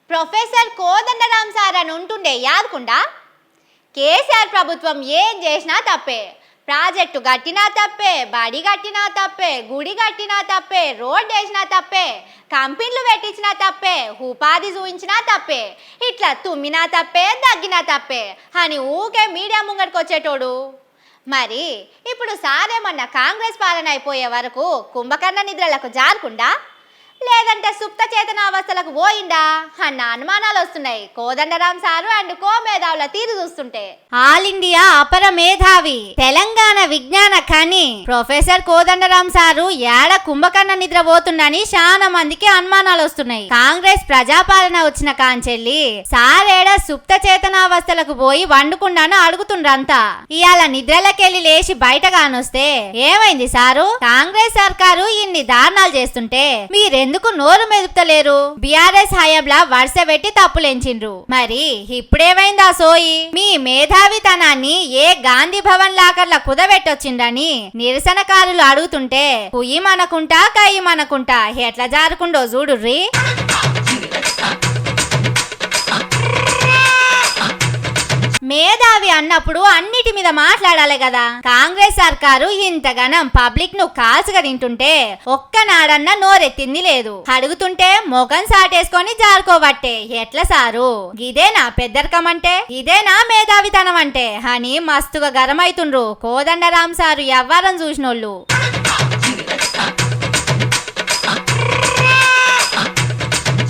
Professor Kodandaram sir అని ఉంటుండే యాదకుండా కేసీఆర్ ప్రభుత్వం ఏం చేసినా తప్పే. ప్రాజెక్టు కట్టినా తప్పే, బడి కట్టినా తప్పే, గుడి కట్టినా తప్పే, రోడ్ వేసినా తప్పే, కంపెనీలు పెట్టించినా తప్పే, ఉపాధి చూపించినా తప్పే, ఇట్లా తుమ్మినా తప్పే, దగ్గినా తప్పే అని ఊకే మీడియా ముంగడికి వచ్చేటోడు. మరి ఇప్పుడు సారేమన్నా కాంగ్రెస్ పాలన అయిపోయే వరకు కుంభకర్ణ నిద్రలకు జారకుండా లేదంటే సుప్త చేతన అవస్థలకు పోయిందా అన్న అనుమానాలు వస్తున్నాయి కోదండరాం సారు అండ్ కో మేధావుల తీరు చూస్తుంటే. ఆల్ ఇండియా అపర మేధావి తెలంగాణ విజ్ఞాన ఖని ప్రొఫెసర్ కోదండరాం సారు ఏడ కుంభకర్ణ నిద్ర పోతుండని చాలా మందికి అనుమానాలు వస్తున్నాయి. కాంగ్రెస్ ప్రజాపాలన వచ్చిన కాంచెల్లి సారేడ సుప్త చేతనావస్థలకు పోయి వండుకుండాను అడుగుతుండ్రంతా. ఇవాళ నిద్రలకెళ్ళి లేచి బయట కానొస్తే ఏమైంది సారు, కాంగ్రెస్ సర్కారు ఇన్ని దారుణాలు చేస్తుంటే మీరెందుకు నోరు మెదుపుతలేరు? బీఆర్ఎస్ హయాంలా వరుస పెట్టి తప్పులెంచిండ్రు. మరి ఇప్పుడేమైందా సోయి? మీ మేధావితనాన్ని ఏ గాంధీ భవన్ లాకర్ల కుదబెట్టొచ్చిందని నిరసనకారులు అడుగుతుంటే కుయ్యమనకుంటా కయ్యమనకుంటా ఎట్లా జారుకుండో చూడుర్రి. మేధావి అన్నప్పుడు అన్నిటి మీద మాట్లాడాలి కదా. కాంగ్రెస్ సర్కారు ఇంతగానం పబ్లిక్ ను కాల్చుగా తింటుంటే ఒక్కనాడన్నా నోరెత్తింది లేదు. అడుగుతుంటే మొగం సాటేసుకొని జారుకోబట్టే. ఎట్లా సారు, ఇదేనా పెద్దరికం అంటే, ఇదేనా మేధావితనం అంటే అని మస్తుగా గరమైతుండ్రు కోదండరాం సారు ఎవ్వరం చూసినోళ్ళు.